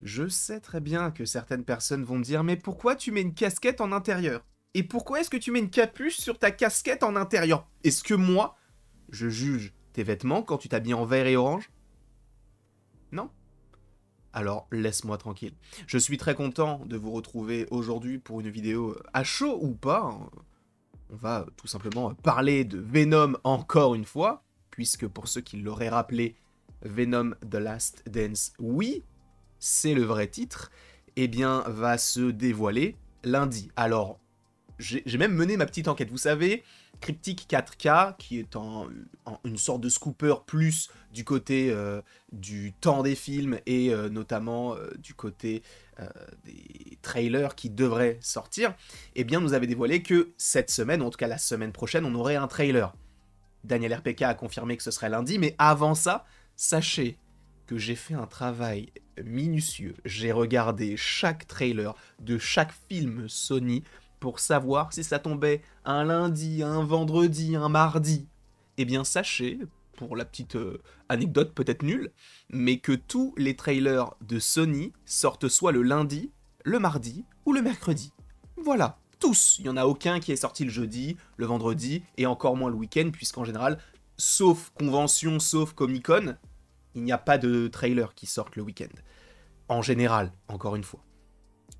Je sais très bien que certaines personnes vont me dire: «Mais pourquoi tu mets une casquette en intérieur? Et pourquoi est-ce que tu mets une capuche sur ta casquette en intérieur? Est-ce que moi, je juge tes vêtements quand tu t'habilles en vert et orange? Non? Alors laisse-moi tranquille. Je suis très content de vous retrouver aujourd'hui pour une vidéo à chaud ou pas, hein. On va tout simplement parler de Venom encore une fois, puisque pour ceux qui l'auraient rappelé, Venom The Last Dance, oui, c'est le vrai titre, eh bien, va se dévoiler lundi. Alors, j'ai même mené ma petite enquête. Vous savez, Cryptic 4K, qui est une sorte de scooper plus du côté du temps des films et notamment du côté des trailers qui devraient sortir, eh bien, nous avait dévoilé que cette semaine, ou en tout cas la semaine prochaine, on aurait un trailer. Daniel RPK a confirmé que ce serait lundi, mais avant ça, sachez que j'ai fait un travail minutieux. J'ai regardé chaque trailer de chaque film Sony pour savoir si ça tombait un lundi, un vendredi, un mardi. Eh bien, sachez, pour la petite anecdote peut-être nulle, mais que tous les trailers de Sony sortent soit le lundi, le mardi ou le mercredi. Voilà, tous. Il n'y en a aucun qui est sorti le jeudi, le vendredi, et encore moins le week-end, puisqu'en général, sauf convention, sauf Comic-Con, il n'y a pas de trailer qui sortent le week-end. En général, encore une fois.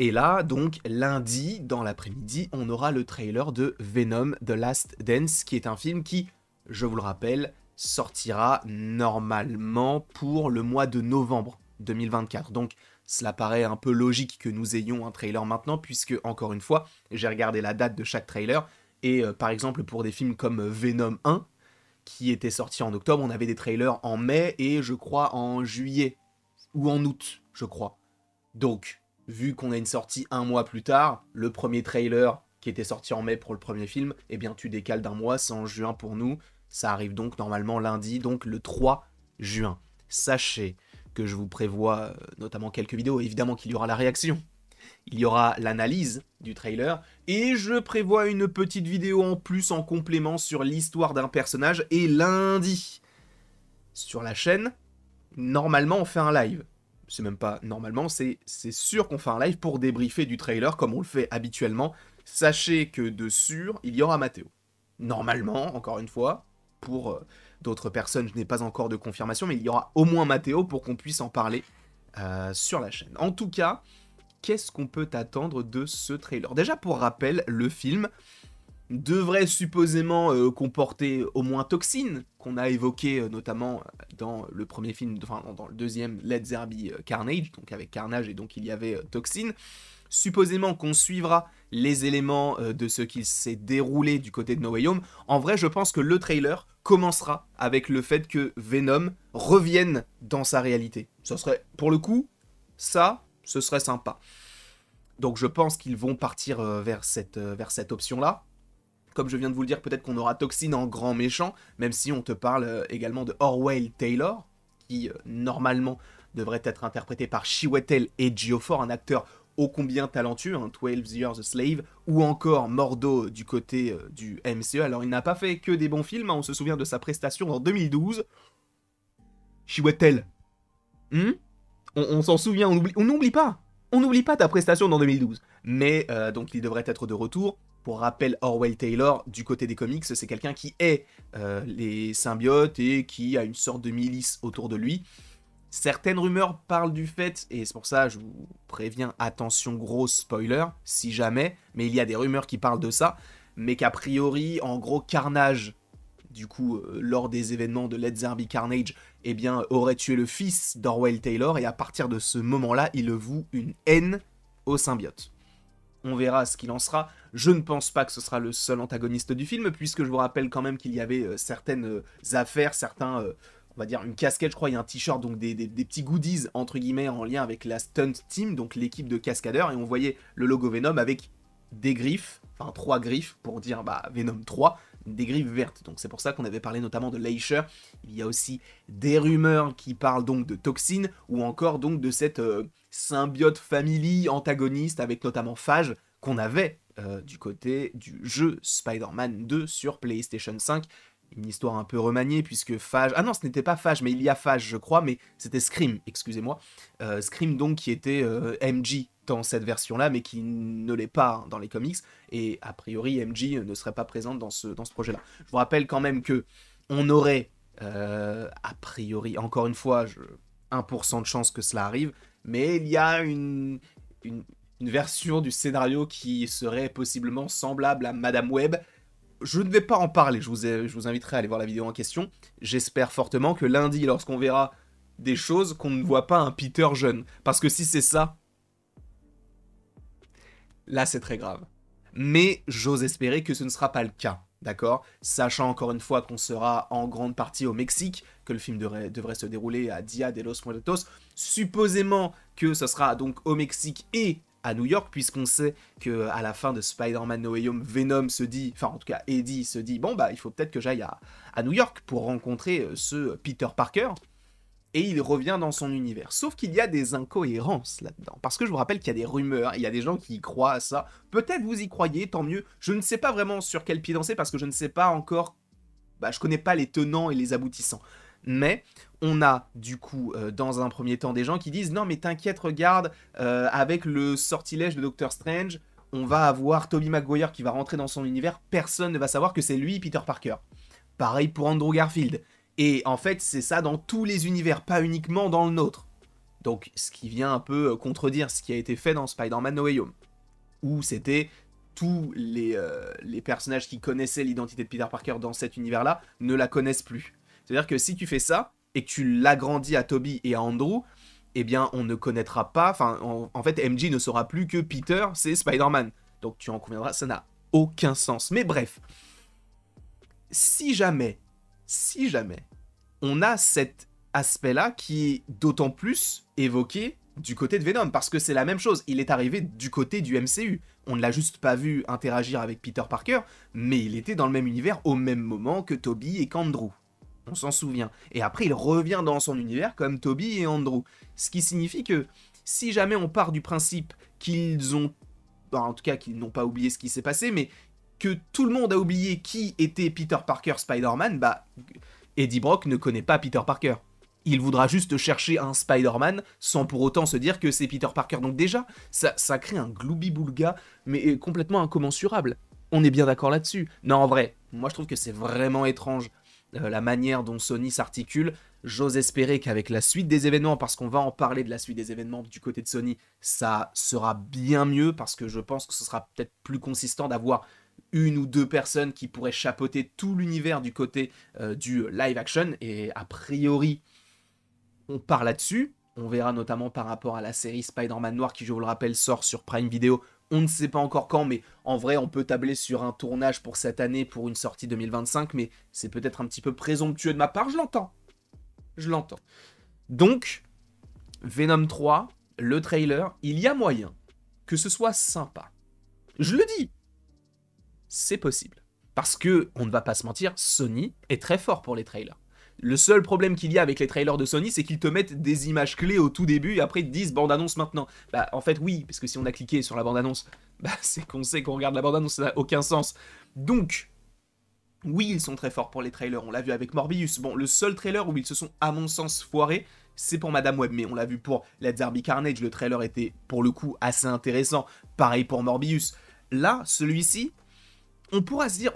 Et là, donc, lundi, dans l'après-midi, on aura le trailer de Venom The Last Dance, qui est un film qui, je vous le rappelle, sortira normalement pour le mois de novembre 2024. Donc, cela paraît un peu logique que nous ayons un trailer maintenant, puisque, encore une fois, j'ai regardé la date de chaque trailer, et par exemple, pour des films comme Venom 1, qui était sorti en octobre, on avait des trailers en mai, et je crois en juillet, ou en août, je crois. Donc, vu qu'on a une sortie un mois plus tard, le premier trailer qui était sorti en mai pour le premier film, eh bien tu décales d'un mois, c'est en juin pour nous, ça arrive donc normalement lundi, donc le 3 juin. Sachez que je vous prévois notamment quelques vidéos, évidemment qu'il y aura la réaction, il y aura l'analyse du trailer, et je prévois une petite vidéo en plus en complément sur l'histoire d'un personnage, et lundi, sur la chaîne, normalement on fait un live. C'est même pas normalement, c'est sûr qu'on fait un live pour débriefer du trailer comme on le fait habituellement. Sachez que de sûr, il y aura Mathéo. Normalement, encore une fois, pour d'autres personnes, je n'ai pas encore de confirmation, mais il y aura au moins Mathéo pour qu'on puisse en parler sur la chaîne. En tout cas, qu'est-ce qu'on peut attendre de ce trailer? Déjà, pour rappel, le film devrait supposément comporter au moins Toxin, qu'on a évoqué notamment dans le premier film, enfin dans le deuxième Led Zeppelin Carnage, donc avec Carnage et donc il y avait Toxin. Supposément qu'on suivra les éléments de ce qui s'est déroulé du côté de No Way Home. En vrai, je pense que le trailer commencera avec le fait que Venom revienne dans sa réalité. Ce serait, pour le coup, ça, ce serait sympa. Donc je pense qu'ils vont partir vers cette option-là. Comme je viens de vous le dire, peut-être qu'on aura Toxin en grand méchant, même si on te parle également de Orwell Taylor, qui normalement devrait être interprété par Chiwetel Ejiofor, un acteur ô combien talentueux, hein, 12 Years a Slave, ou encore Mordo du côté du MCE. Alors il n'a pas fait que des bons films, hein, on se souvient de sa prestation en 2012. Chiwetel, on s'en souvient, on n'oublie pas. On n'oublie pas ta prestation dans 2012. Mais donc il devrait être de retour. Pour rappel, Orwell Taylor, du côté des comics, c'est quelqu'un qui hait les symbiotes et qui a une sorte de milice autour de lui. Certaines rumeurs parlent du fait, et c'est pour ça je vous préviens, attention gros spoiler, si jamais, mais il y a des rumeurs qui parlent de ça, mais qu'a priori, en gros, Carnage, du coup, lors des événements de Led Zeppelin Carnage, eh bien, aurait tué le fils d'Orwell Taylor, et à partir de ce moment-là, il le voue une haine au symbiote. On verra ce qu'il en sera. Je ne pense pas que ce sera le seul antagoniste du film, puisque je vous rappelle quand même qu'il y avait certaines affaires, certains, on va dire une casquette, je crois, il y a un t-shirt, donc des petits goodies, entre guillemets, en lien avec la Stunt Team, donc l'équipe de cascadeurs, et on voyait le logo Venom avec des griffes, enfin 3 griffes, pour dire Venom 3, des griffes vertes. Donc c'est pour ça qu'on avait parlé notamment de Leisure. Il y a aussi des rumeurs qui parlent donc de Toxin, ou encore donc de cette symbiote family antagoniste, avec notamment Phage, qu'on avait du côté du jeu Spider-Man 2 sur PlayStation 5. une histoire un peu remaniée, puisque Phage... Ah non, ce n'était pas Phage, mais il y a Phage, je crois, mais c'était Scream, excusez-moi. Scream, donc, qui était MJ dans cette version-là, mais qui ne l'est pas hein, dans les comics, et a priori, MJ ne serait pas présente dans ce projet-là. Je vous rappelle quand même que on aurait, a priori, encore une fois, 1% de chance que cela arrive, mais il y a une version du scénario qui serait possiblement semblable à Madame Web. Je ne vais pas en parler, je vous inviterai à aller voir la vidéo en question. J'espère fortement que lundi, lorsqu'on verra des choses, qu'on ne voit pas un Peter jeune. Parce que si c'est ça, là c'est très grave. Mais j'ose espérer que ce ne sera pas le cas, d'accord? Sachant encore une fois qu'on sera en grande partie au Mexique, que le film devrait se dérouler à Dia de los Muertos, supposément que ce sera donc au Mexique et à New York, puisqu'on sait que à la fin de Spider-Man No Way Home, Venom se dit, enfin en tout cas Eddie se dit, bon bah il faut peut-être que j'aille à New York pour rencontrer ce Peter Parker, et il revient dans son univers. Sauf qu'il y a des incohérences là-dedans, parce que je vous rappelle qu'il y a des rumeurs, il y a des gens qui y croient à ça, peut-être vous y croyez, tant mieux, je ne sais pas vraiment sur quel pied danser, parce que je ne sais pas encore, je connais pas les tenants et les aboutissants. Mais on a du coup dans un premier temps des gens qui disent non mais t'inquiète regarde avec le sortilège de Doctor Strange on va avoir Tobey Maguire qui va rentrer dans son univers, personne ne va savoir que c'est lui Peter Parker. Pareil pour Andrew Garfield. Et en fait c'est ça dans tous les univers, pas uniquement dans le nôtre. Donc ce qui vient un peu contredire ce qui a été fait dans Spider-Man No Way Home. Où c'était tous les personnages qui connaissaient l'identité de Peter Parker dans cet univers-là ne la connaissent plus. C'est-à-dire que si tu fais ça, et que tu l'agrandis à Tobey et à Andrew, eh bien, on ne connaîtra pas... Enfin, en fait, MJ ne saura plus que Peter, c'est Spider-Man. Donc, tu en conviendras, ça n'a aucun sens. Mais bref, si jamais, on a cet aspect-là qui est d'autant plus évoqué du côté de Venom, parce que c'est la même chose, il est arrivé du côté du MCU. On ne l'a juste pas vu interagir avec Peter Parker, mais il était dans le même univers au même moment que Tobey et qu'Andrew. On s'en souvient. Et après, il revient dans son univers comme Tobey et Andrew. Ce qui signifie que si jamais on part du principe qu'ils ont... en tout cas, qu'ils n'ont pas oublié ce qui s'est passé, mais que tout le monde a oublié qui était Peter Parker Spider-Man, Eddie Brock ne connaît pas Peter Parker. Il voudra juste chercher un Spider-Man sans pour autant se dire que c'est Peter Parker. Donc déjà, ça crée un gloubi-boulga, mais complètement incommensurable. On est bien d'accord là-dessus. Non, en vrai, moi je trouve que c'est vraiment étrange la manière dont Sony s'articule. J'ose espérer qu'avec la suite des événements, parce qu'on va en parler de la suite des événements du côté de Sony, ça sera bien mieux, parce que je pense que ce sera peut-être plus consistant d'avoir une ou deux personnes qui pourraient chapeauter tout l'univers du côté du live action, et a priori, on part là-dessus. On verra notamment par rapport à la série Spider-Man Noir qui, je vous le rappelle, sort sur Prime Video. On ne sait pas encore quand, mais en vrai, on peut tabler sur un tournage pour cette année, pour une sortie 2025, mais c'est peut-être un petit peu présomptueux de ma part, je l'entends. Je l'entends. Donc, Venom 3, le trailer, il y a moyen que ce soit sympa. Je le dis, c'est possible. Parce que, on ne va pas se mentir, Sony est très fort pour les trailers. Le seul problème qu'il y a avec les trailers de Sony, c'est qu'ils te mettent des images clés au tout début et après ils te disent bande-annonce maintenant. En fait, oui, parce que si on a cliqué sur la bande-annonce, c'est qu'on sait qu'on regarde la bande-annonce, ça n'a aucun sens. Donc, oui, ils sont très forts pour les trailers, on l'a vu avec Morbius. Bon, le seul trailer où ils se sont, à mon sens, foirés, c'est pour Madame Web, mais on l'a vu pour Let's Derby Carnage, le trailer était, pour le coup, assez intéressant. Pareil pour Morbius. Là, celui-ci, on pourra se dire,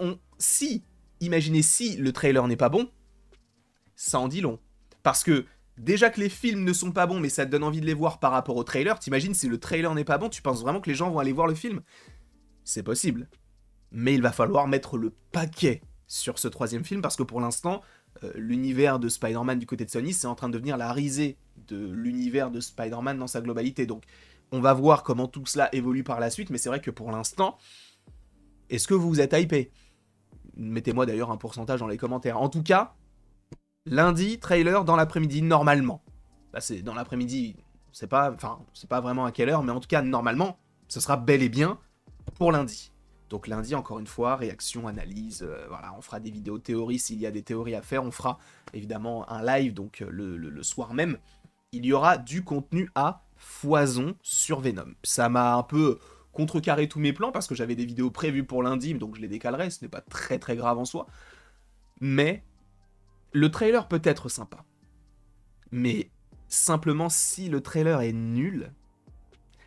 imaginez si le trailer n'est pas bon, ça en dit long. Parce que, déjà que les films ne sont pas bons, mais ça te donne envie de les voir par rapport au trailer, t'imagines si le trailer n'est pas bon, tu penses vraiment que les gens vont aller voir le film? C'est possible. Mais il va falloir mettre le paquet sur ce troisième film, parce que pour l'instant, l'univers de Spider-Man du côté de Sony, c'est en train de devenir la risée de l'univers de Spider-Man dans sa globalité. Donc, on va voir comment tout cela évolue par la suite, mais c'est vrai que pour l'instant, est-ce que vous êtes hypé? Mettez-moi d'ailleurs un pourcentage dans les commentaires. En tout cas, lundi, trailer dans l'après-midi, normalement. C'est dans l'après-midi, c'est pas vraiment à quelle heure, mais en tout cas, normalement, ce sera bel et bien pour lundi. Donc lundi, encore une fois, réaction, analyse, voilà, on fera des vidéos théories s'il y a des théories à faire, on fera évidemment un live, donc le soir même. Il y aura du contenu à foison sur Venom. Ça m'a un peu contrecarré tous mes plans, parce que j'avais des vidéos prévues pour lundi, donc je les décalerai, ce n'est pas très très grave en soi. Mais le trailer peut être sympa. Mais simplement, si le trailer est nul,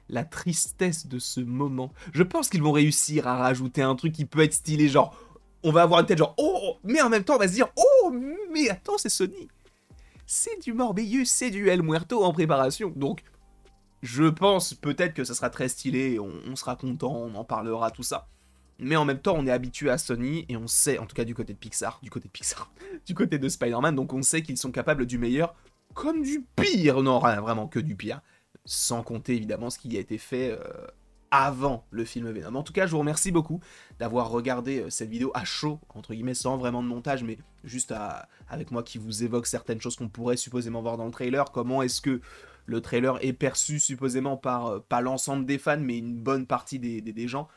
la tristesse de ce moment, je pense qu'ils vont réussir à rajouter un truc qui peut être stylé, genre, on va avoir une tête genre, oh, mais en même temps, on va se dire, oh, mais attends, c'est Sony. C'est du Morbius, c'est du El Muerto en préparation. Donc, je pense peut-être que ça sera très stylé, on sera content, on en parlera, tout ça. Mais en même temps, on est habitué à Sony et on sait, en tout cas du côté de Pixar, du côté de Spider-Man, donc on sait qu'ils sont capables du meilleur comme du pire. Non, rien, vraiment que du pire. Sans compter évidemment ce qui a été fait avant le film Venom. En tout cas, je vous remercie beaucoup d'avoir regardé cette vidéo à chaud, entre guillemets, sans vraiment de montage, mais juste avec moi qui vous évoque certaines choses qu'on pourrait supposément voir dans le trailer. Comment est-ce que le trailer est perçu supposément par pas l'ensemble des fans, mais une bonne partie des gens.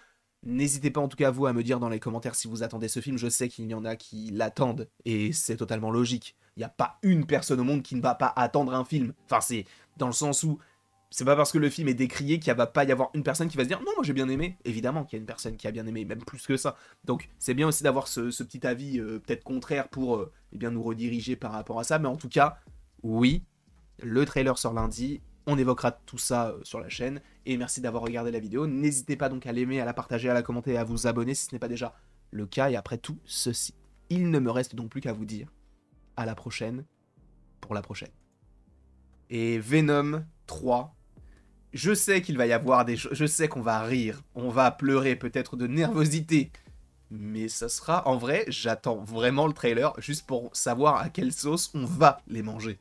N'hésitez pas en tout cas vous à me dire dans les commentaires si vous attendez ce film. Je sais qu'il y en a qui l'attendent et c'est totalement logique. Il n'y a pas une personne au monde qui ne va pas attendre un film. Enfin, c'est dans le sens où c'est pas parce que le film est décrié qu'il va pas y avoir une personne qui va se dire non, moi j'ai bien aimé. Évidemment qu'il y a une personne qui a bien aimé, même plus que ça. Donc c'est bien aussi d'avoir ce petit avis peut-être contraire pour eh bien, nous rediriger par rapport à ça. Mais en tout cas, oui, le trailer sort lundi. On évoquera tout ça sur la chaîne. Et merci d'avoir regardé la vidéo. N'hésitez pas donc à l'aimer, à la partager, à la commenter et à vous abonner si ce n'est pas déjà le cas. Et après tout ceci, il ne me reste donc plus qu'à vous dire à la prochaine pour la prochaine. Et Venom 3, je sais qu'il va y avoir des choses, je sais qu'on va rire, on va pleurer peut-être de nervosité. Mais ça sera, en vrai, j'attends vraiment le trailer juste pour savoir à quelle sauce on va les manger.